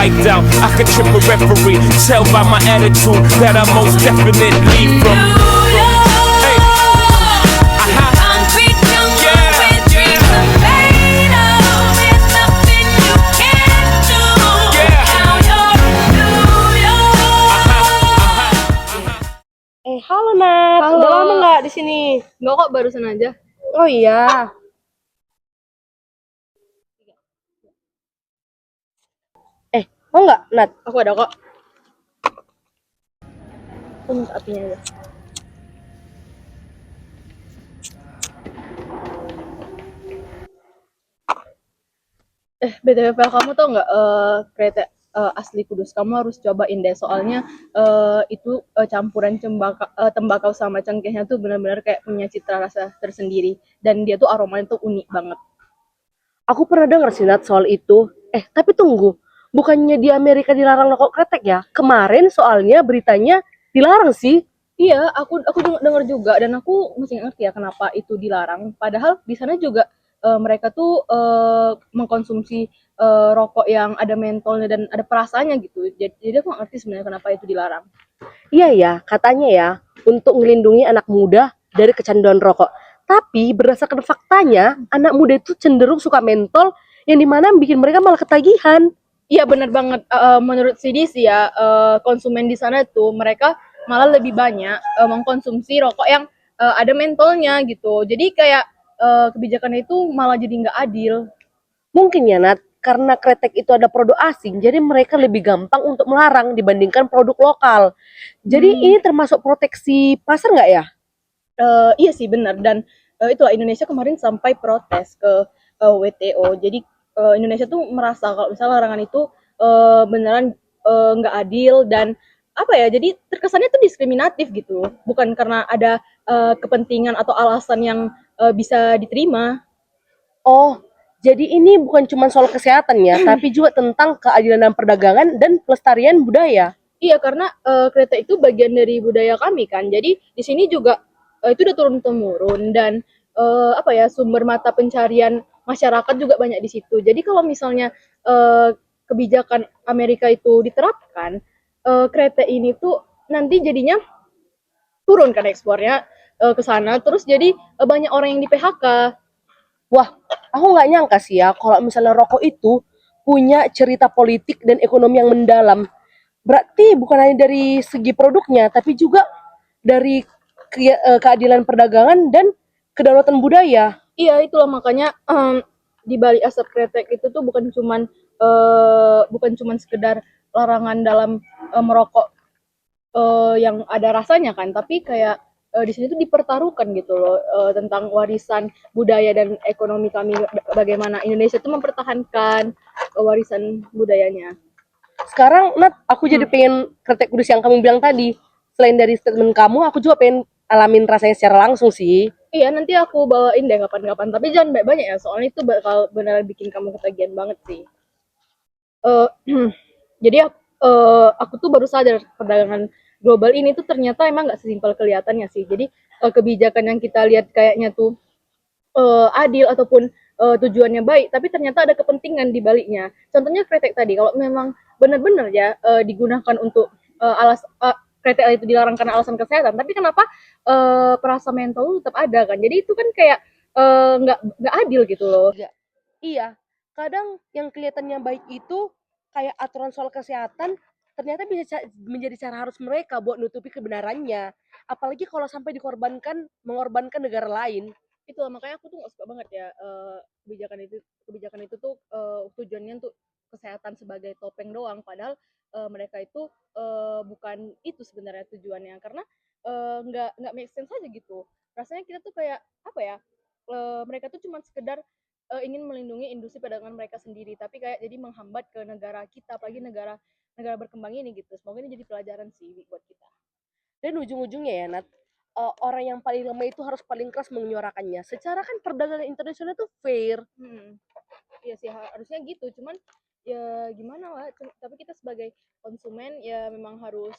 wiped out. I could trip a referee. Tell by my attitude that I most definitely from. Hey, Concrete jungle with dreams are made of. There's nothing you can't do. Now you're New York. Halo Nat, Halo. udah lama nggak di sini? Enggak kok, barusan aja. Oh iya. Mau nggak Nat? Aku ada kok. Aku minta apinya aja. BTW Vel, kamu tau nggak kereta asli Kudus? Kamu harus cobain deh, soalnya itu campuran tembakau sama cengkehnya tuh benar-benar kayak punya citra rasa tersendiri, dan dia tuh aromanya tuh unik banget. Aku pernah dengar sih Nat soal itu. Tapi tunggu, bukannya di Amerika dilarang rokok kretek ya? Kemarin soalnya beritanya dilarang sih. Iya, aku dengar juga, dan aku masih nggak ngerti ya kenapa itu dilarang. Padahal di sana juga mereka tuh mengkonsumsi rokok yang ada mentolnya dan ada perasaannya gitu. Jadi aku nggak ngerti sebenarnya kenapa itu dilarang. Iya ya, katanya ya, untuk melindungi anak muda dari kecanduan rokok. Tapi berdasarkan faktanya, anak muda itu cenderung suka mentol yang dimana bikin mereka malah ketagihan. Iya benar banget. Menurut CDC ya, konsumen di sana tuh mereka malah lebih banyak mengkonsumsi rokok yang ada mentolnya gitu. Jadi kayak kebijakan itu malah jadi nggak adil. Mungkin ya Nat, karena kretek itu ada produk asing, jadi mereka lebih gampang untuk melarang dibandingkan produk lokal. Jadi ini termasuk proteksi pasar nggak ya? Iya sih benar, dan itulah Indonesia kemarin sampai protes ke WTO. Jadi Indonesia tuh merasa kalau misalnya larangan itu beneran nggak adil, dan apa ya, jadi terkesannya tuh diskriminatif gitu, bukan karena ada kepentingan atau alasan yang bisa diterima. Oh, jadi ini bukan cuma soal kesehatan ya, tapi juga tentang keadilan dalam perdagangan dan pelestarian budaya. Iya, karena kereta itu bagian dari budaya kami kan. Jadi di sini juga itu udah turun temurun, dan apa ya, sumber mata pencarian masyarakat juga banyak di situ. Jadi kalau misalnya kebijakan Amerika itu diterapkan, kereta ini tuh nanti jadinya turun kan ekspornya ke sana. Terus jadi banyak orang yang di PHK. Wah, aku nggak nyangka sih ya kalau misalnya rokok itu punya cerita politik dan ekonomi yang mendalam. Berarti bukan hanya dari segi produknya, tapi juga dari keadilan perdagangan dan kedaulatan budaya. Iya, itulah makanya di balik asap kretek itu tuh bukan cuman sekedar larangan dalam merokok yang ada rasanya kan, tapi kayak di sini tuh dipertaruhkan gitu loh, tentang warisan budaya dan ekonomi kami, bagaimana Indonesia tuh mempertahankan warisan budayanya. Sekarang, Nat, aku jadi pengen kretek kudus yang kamu bilang tadi. Selain dari statement kamu, aku juga pengen alamin rasanya secara langsung sih. Iya, nanti aku bawain deh kapan-kapan, tapi jangan banyak-banyak ya, soalnya itu bakal beneran bikin kamu ketagihan banget sih. Eh, jadi aku tuh baru sadar perdagangan global ini tuh ternyata emang nggak sesimpel kelihatannya sih. Jadi kebijakan yang kita lihat kayaknya tuh adil ataupun tujuannya baik, tapi ternyata ada kepentingan di baliknya. Contohnya kretek tadi, kalau memang benar-benar ya digunakan untuk kretek itu dilarang karena alasan kesehatan, tapi kenapa perasa mental tetap ada kan? Jadi itu kan kayak nggak adil gitu loh. Iya, kadang yang kelihatannya baik itu kayak aturan soal kesehatan ternyata bisa menjadi cara harus mereka buat nutupi kebenarannya. Apalagi kalau sampai mengorbankan negara lain. Itu makanya aku tuh nggak suka banget ya kebijakan itu tuh tujuannya untuk kesehatan sebagai topeng doang, padahal mereka itu bukan itu sebenarnya tujuannya, karena nggak make sense aja gitu. Rasanya kita tuh kayak apa ya, mereka tuh cuma sekedar ingin melindungi industri perdagangan mereka sendiri, tapi kayak jadi menghambat ke negara kita, apalagi negara negara berkembang ini gitu. Semoga ini jadi pelajaran sih buat kita. Dan ujung-ujungnya ya Nat, orang yang paling lemah itu harus paling keras menyuarakannya. Secara kan perdagangan internasional itu fair. Iya sih harusnya gitu, cuman ya gimana lah, tapi kita sebagai konsumen ya memang harus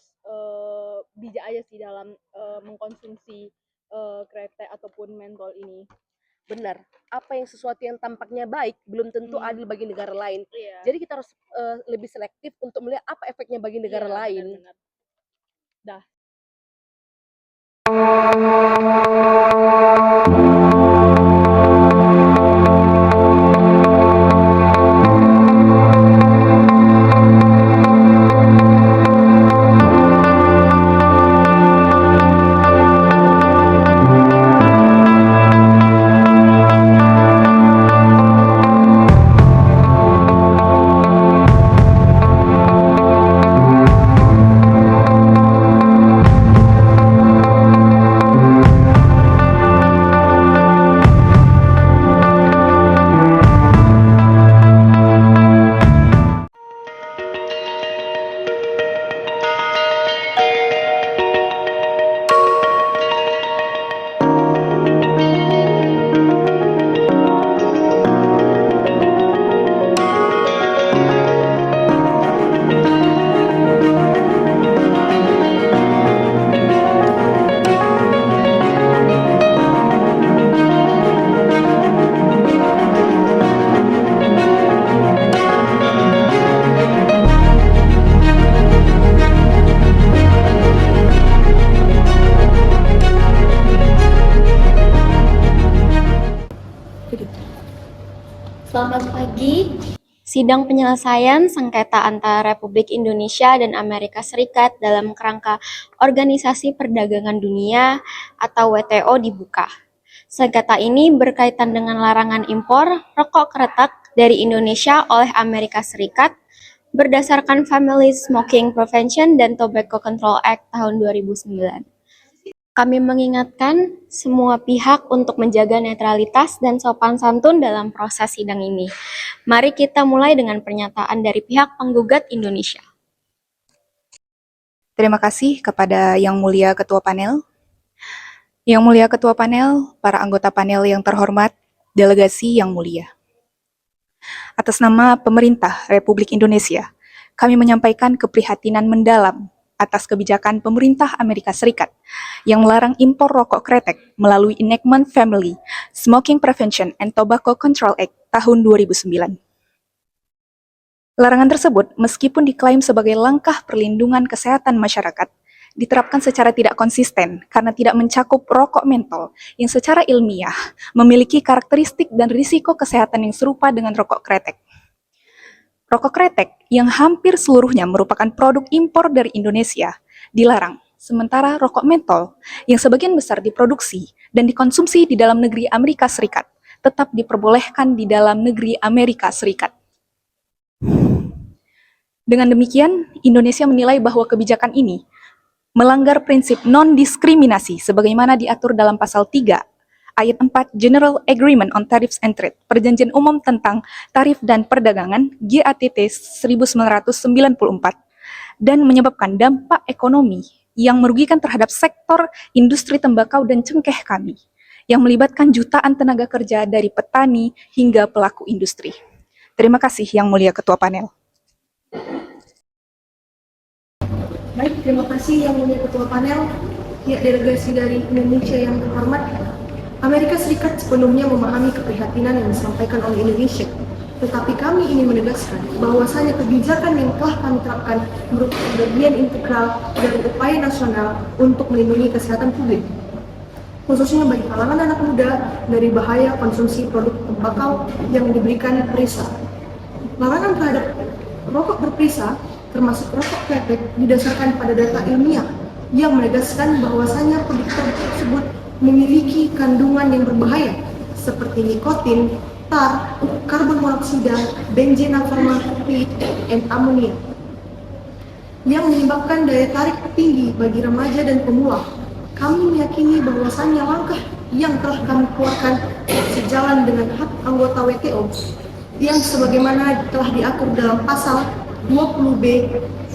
bijak aja sih dalam mengkonsumsi kretek ataupun mentol ini. Benar, apa yang sesuatu yang tampaknya baik belum tentu adil bagi negara lain. Iya. Jadi kita harus lebih selektif untuk melihat apa efeknya bagi negara Iya, lain. benar-benar. Dah. Selamat pagi. Sidang penyelesaian sengketa antara Republik Indonesia dan Amerika Serikat dalam kerangka Organisasi Perdagangan Dunia atau WTO dibuka. Sengketa ini berkaitan dengan larangan impor rokok kretek dari Indonesia oleh Amerika Serikat berdasarkan Family Smoking Prevention dan Tobacco Control Act tahun 2009. Kami mengingatkan semua pihak untuk menjaga netralitas dan sopan santun dalam proses sidang ini. Mari kita mulai dengan pernyataan dari pihak penggugat Indonesia. Terima kasih kepada Yang Mulia Ketua Panel. Yang Mulia Ketua Panel, para anggota panel yang terhormat, delegasi yang mulia. Atas nama pemerintah Republik Indonesia, kami menyampaikan keprihatinan mendalam atas kebijakan pemerintah Amerika Serikat yang melarang impor rokok kretek melalui Enactment Family Smoking Prevention and Tobacco Control Act tahun 2009. Larangan tersebut, meskipun diklaim sebagai langkah perlindungan kesehatan masyarakat, diterapkan secara tidak konsisten karena tidak mencakup rokok mentol yang secara ilmiah memiliki karakteristik dan risiko kesehatan yang serupa dengan rokok kretek. Rokok kretek yang hampir seluruhnya merupakan produk impor dari Indonesia dilarang, sementara rokok mentol yang sebagian besar diproduksi dan dikonsumsi di dalam negeri Amerika Serikat tetap diperbolehkan di dalam negeri Amerika Serikat. Dengan demikian, Indonesia menilai bahwa kebijakan ini melanggar prinsip non-diskriminasi sebagaimana diatur dalam pasal 3 Ayat 4 General Agreement on Tariffs and Trade, Perjanjian Umum tentang Tarif dan Perdagangan GATT 1994, dan menyebabkan dampak ekonomi yang merugikan terhadap sektor industri tembakau dan cengkeh kami, yang melibatkan jutaan tenaga kerja dari petani hingga pelaku industri. Terima kasih Yang Mulia Ketua Panel. Baik, terima kasih Yang Mulia Ketua Panel. Ya, delegasi dari Indonesia yang terhormat, Amerika Serikat sepenuhnya memahami keprihatinan yang disampaikan oleh Indonesia. Tetapi kami ingin menegaskan bahwasanya kebijakan yang telah kami terapkan merupakan bagian integral dari upaya nasional untuk melindungi kesehatan publik, khususnya bagi kalangan anak muda dari bahaya konsumsi produk tembakau yang diberikan perisa. Larangan terhadap rokok berperisa, termasuk rokok kretek, didasarkan pada data ilmiah yang menegaskan bahwasanya produk tersebut memiliki kandungan yang berbahaya seperti nikotin, tar, karbon monoksida, benzena formaldehyde, dan amonia yang menyebabkan daya tarik tinggi bagi remaja dan pemula. Kami meyakini bahwasannya langkah yang telah kami keluarkan sejalan dengan hak anggota WTO yang sebagaimana telah diatur dalam pasal 20B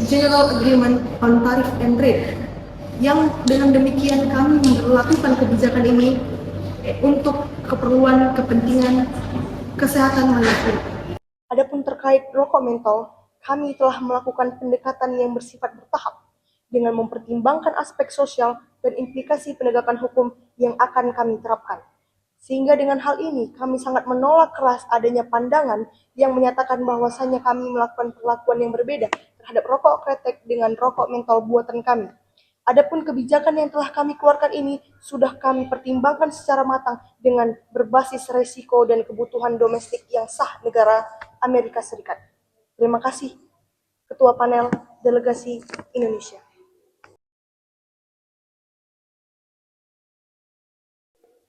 General Agreement on Tariff and Trade, yang dengan demikian kami memperlakukan kebijakan ini untuk keperluan kepentingan kesehatan manusia. Adapun terkait rokok mentol, kami telah melakukan pendekatan yang bersifat bertahap dengan mempertimbangkan aspek sosial dan implikasi penegakan hukum yang akan kami terapkan, Sehingga dengan hal ini kami sangat menolak keras adanya pandangan yang menyatakan bahwasannya kami melakukan perlakuan yang berbeda terhadap rokok kretek dengan rokok mentol buatan kami. Adapun kebijakan yang telah kami keluarkan ini sudah kami pertimbangkan secara matang dengan berbasis resiko dan kebutuhan domestik yang sah negara Amerika Serikat. Terima kasih, Ketua Panel Delegasi Indonesia.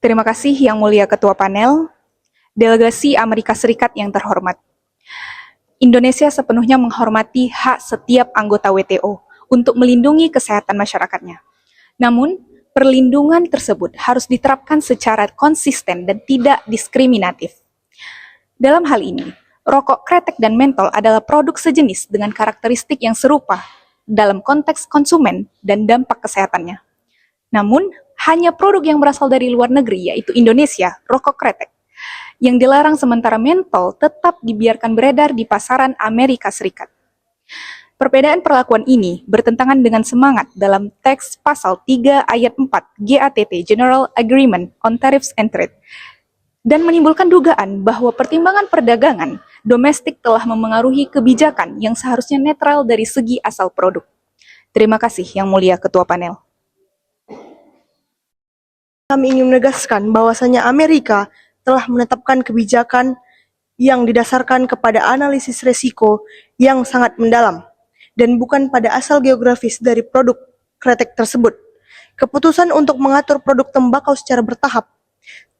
Terima kasih Yang Mulia Ketua Panel, Delegasi Amerika Serikat yang terhormat. Indonesia sepenuhnya menghormati hak setiap anggota WTO untuk melindungi kesehatan masyarakatnya. Namun, perlindungan tersebut harus diterapkan secara konsisten dan tidak diskriminatif. Dalam hal ini, rokok kretek dan mentol adalah produk sejenis dengan karakteristik yang serupa dalam konteks konsumen dan dampak kesehatannya. Namun, hanya produk yang berasal dari luar negeri, yaitu Indonesia, rokok kretek, yang dilarang sementara mentol tetap dibiarkan beredar di pasaran Amerika Serikat. Perbedaan perlakuan ini bertentangan dengan semangat dalam teks pasal 3 ayat 4 GATT General Agreement on Tariffs and Trade dan menimbulkan dugaan bahwa pertimbangan perdagangan domestik telah memengaruhi kebijakan yang seharusnya netral dari segi asal produk. Terima kasih Yang Mulia Ketua Panel. Kami ingin menegaskan bahwasannya Amerika telah menetapkan kebijakan yang didasarkan kepada analisis resiko yang sangat mendalam dan bukan pada asal geografis dari produk kretek tersebut. Keputusan untuk mengatur produk tembakau secara bertahap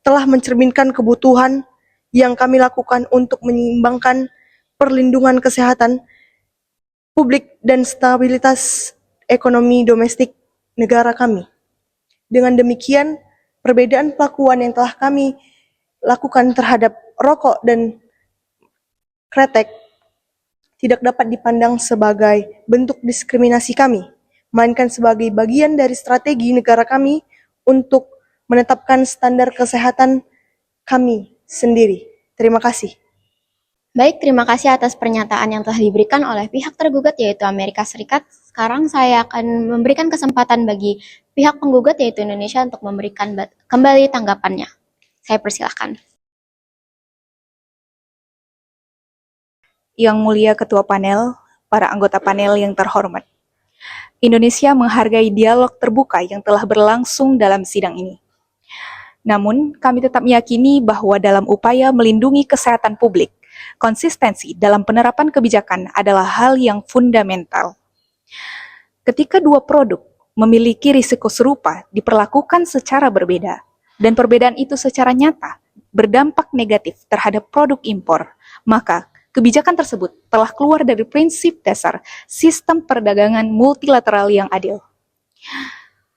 telah mencerminkan kebutuhan yang kami lakukan untuk menyeimbangkan perlindungan kesehatan publik dan stabilitas ekonomi domestik negara kami. Dengan demikian, perbedaan perlakuan yang telah kami lakukan terhadap rokok dan kretek tidak dapat dipandang sebagai bentuk diskriminasi kami, melainkan sebagai bagian dari strategi negara kami untuk menetapkan standar kesehatan kami sendiri. Terima kasih. Baik, terima kasih atas pernyataan yang telah diberikan oleh pihak tergugat yaitu Amerika Serikat. Sekarang saya akan memberikan kesempatan bagi pihak penggugat yaitu Indonesia untuk memberikan kembali tanggapannya. Saya persilahkan. Yang Mulia Ketua Panel, para anggota panel yang terhormat. Indonesia menghargai dialog terbuka yang telah berlangsung dalam sidang ini. Namun, kami tetap meyakini bahwa dalam upaya melindungi kesehatan publik, konsistensi dalam penerapan kebijakan adalah hal yang fundamental. Ketika dua produk memiliki risiko serupa diperlakukan secara berbeda, dan perbedaan itu secara nyata berdampak negatif terhadap produk impor, maka kebijakan tersebut telah keluar dari prinsip dasar sistem perdagangan multilateral yang adil.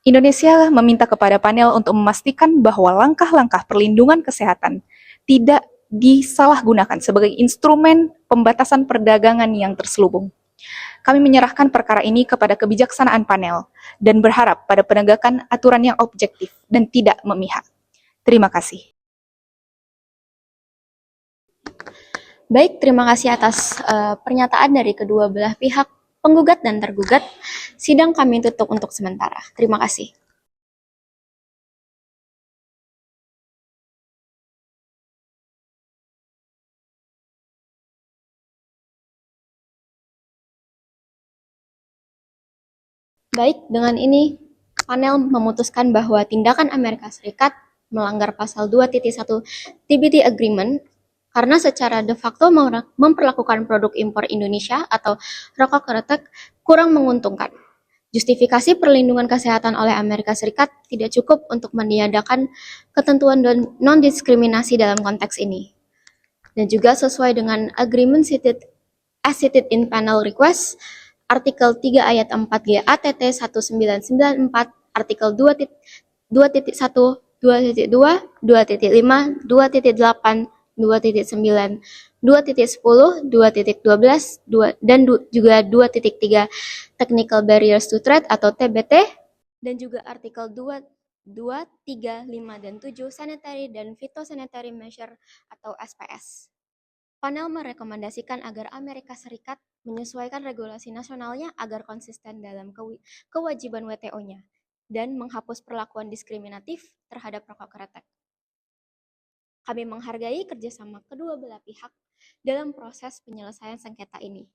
Indonesia meminta kepada panel untuk memastikan bahwa langkah-langkah perlindungan kesehatan tidak disalahgunakan sebagai instrumen pembatasan perdagangan yang terselubung. Kami menyerahkan perkara ini kepada kebijaksanaan panel dan berharap pada penegakan aturan yang objektif dan tidak memihak. Terima kasih. Baik, terima kasih atas pernyataan dari kedua belah pihak, penggugat dan tergugat. Sidang kami tutup untuk sementara. Terima kasih. Baik, dengan ini panel memutuskan bahwa tindakan Amerika Serikat melanggar pasal 2.1 TBT Agreement karena secara de facto memperlakukan produk impor Indonesia atau rokok kretek kurang menguntungkan. Justifikasi perlindungan kesehatan oleh Amerika Serikat tidak cukup untuk meniadakan ketentuan non-diskriminasi dalam konteks ini. Dan juga sesuai dengan agreement as cited in panel request, Artikel 3 ayat 4 GATT 1994, Artikel 2.1, 2.2, 2.5, 2.8, 2.9, 2.10, 2.12, dan juga 2.3 Technical Barriers to Trade atau TBT, dan juga Artikel 2, 3, 5, dan 7 Sanitary dan Phytosanitary Measure atau SPS. Panel merekomendasikan agar Amerika Serikat menyesuaikan regulasi nasionalnya agar konsisten dalam kewajiban WTO-nya dan menghapus perlakuan diskriminatif terhadap rokok kretek. Kami menghargai kerjasama kedua belah pihak dalam proses penyelesaian sengketa ini.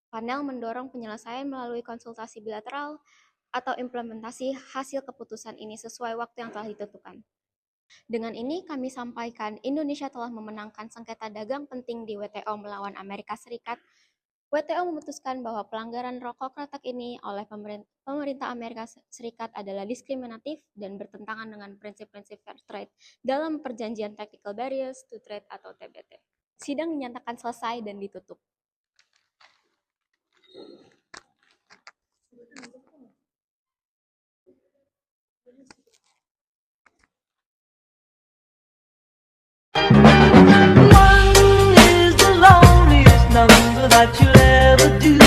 Panel mendorong penyelesaian melalui konsultasi bilateral atau implementasi hasil keputusan ini sesuai waktu yang telah ditentukan. Dengan ini kami sampaikan Indonesia telah memenangkan sengketa dagang penting di WTO melawan Amerika Serikat. WTO memutuskan bahwa pelanggaran rokok kretek ini oleh pemerintah Amerika Serikat adalah diskriminatif dan bertentangan dengan prinsip-prinsip fair trade dalam perjanjian Technical Barriers to Trade atau TBT. Sidang dinyatakan selesai dan ditutup. One is the loneliest number that you'll ever do.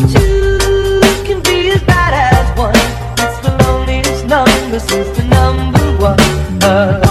Two can be as bad as one. It's the loneliest number since the number one.